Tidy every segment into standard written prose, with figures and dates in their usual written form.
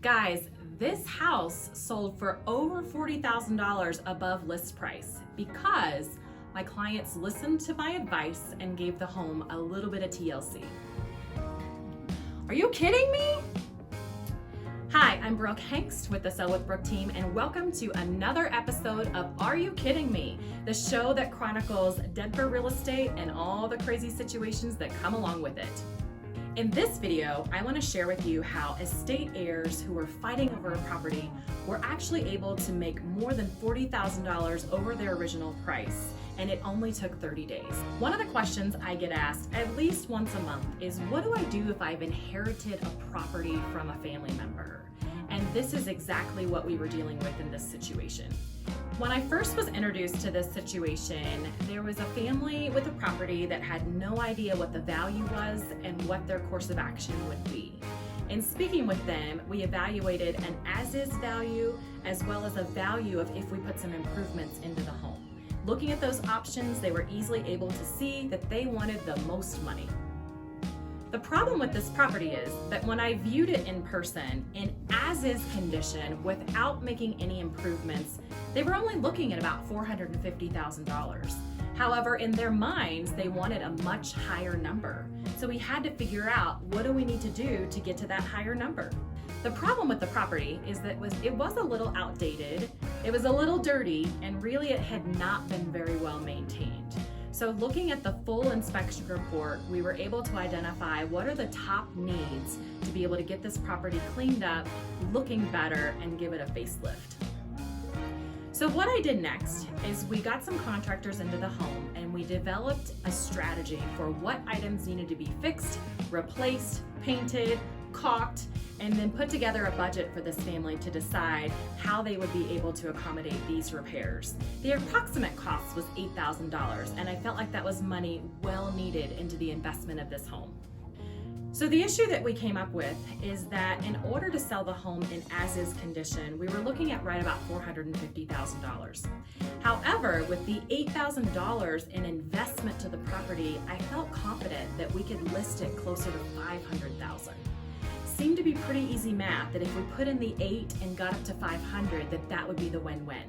Guys, this house sold for over $40,000 above list price because my clients listened to my advice and gave the home a little bit of TLC. Are you kidding me? Hi, I'm Brooke Hengst with the Sell with Brooke team, and welcome to another episode of Are You Kidding Me? The show that chronicles Denver real estate and all the crazy situations that come along with it. In this video, I want to share with you how estate heirs who were fighting over a property were actually able to make more than $40,000 over their original price, and it only took 30 days. One of the questions I get asked at least once a month is, what do I do if I've inherited a property from a family member? And this is exactly what we were dealing with in this situation. When I first was introduced to this situation, there was a family with a property that had no idea what the value was and what their course of action would be. In speaking with them, we evaluated an as-is value as well as a value of if we put some improvements into the home. Looking at those options, they were easily able to see that they wanted the most money. The problem with this property is that when I viewed it in person, in as-is condition, without making any improvements, they were only looking at about $450,000. However, in their minds, they wanted a much higher number. So we had to figure out, what do we need to do to get to that higher number? The problem with the property is that it was a little outdated, it was a little dirty, and really it had not been very well maintained. So looking at the full inspection report, we were able to identify what are the top needs to be able to get this property cleaned up, looking better, and give it a facelift. So what I did next is we got some contractors into the home and we developed a strategy for what items needed to be fixed, replaced, painted, caulked, and then put together a budget for this family to decide how they would be able to accommodate these repairs. The approximate cost was $8,000, and I felt like that was money well needed into the investment of this home. So the issue that we came up with is that in order to sell the home in as-is condition, we were looking at right about $450,000. However, with the $8,000 in investment to the property, I felt confident that we could list it closer to $500,000. Seemed to be pretty easy math that if we put in the 8 and got up to 500, that would be the win-win.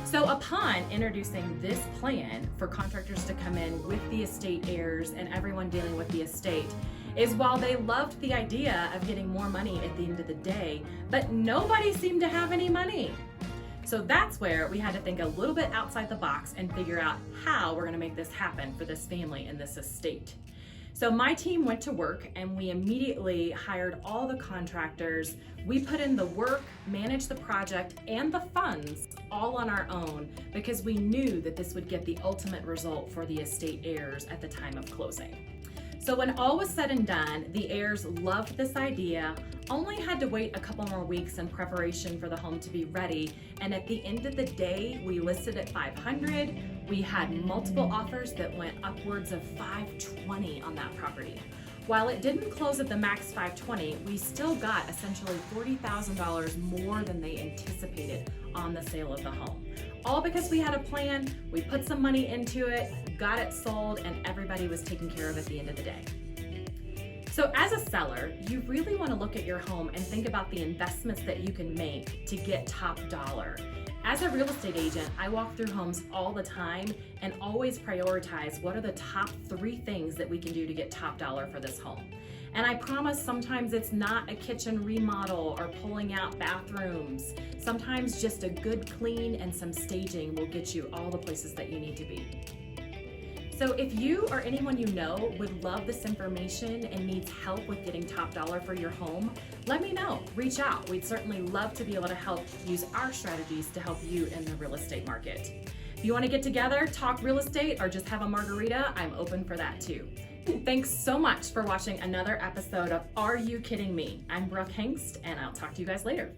So upon introducing this plan for contractors to come in with the estate heirs and everyone dealing with the estate, is while they loved the idea of getting more money at the end of the day, but nobody seemed to have any money. So that's where we had to think a little bit outside the box and figure out how we're gonna make this happen for this family and this estate. So my team went to work and we immediately hired all the contractors. We put in the work, managed the project, and the funds all on our own because we knew that this would get the ultimate result for the estate heirs at the time of closing. So when all was said and done, the heirs loved this idea, only had to wait a couple more weeks in preparation for the home to be ready, and at the end of the day, we listed at $500. We had multiple offers that went upwards of $520 on that property. While it didn't close at the max $520, we still got essentially $40,000 more than they anticipated on the sale of the home. All because we had a plan, we put some money into it, got it sold, and everybody was taken care of at the end of the day. So as a seller, you really want to look at your home and think about the investments that you can make to get top dollar. As a real estate agent, I walk through homes all the time and always prioritize what are the top 3 things that we can do to get top dollar for this home. And I promise sometimes it's not a kitchen remodel or pulling out bathrooms. Sometimes just a good clean and some staging will get you all the places that you need to be. So if you or anyone you know would love this information and needs help with getting top dollar for your home, let me know, reach out. We'd certainly love to be able to help use our strategies to help you in the real estate market. If you want to get together, talk real estate, or just have a margarita, I'm open for that too. Thanks so much for watching another episode of Are You Kidding Me? I'm Brooke Hengst, and I'll talk to you guys later.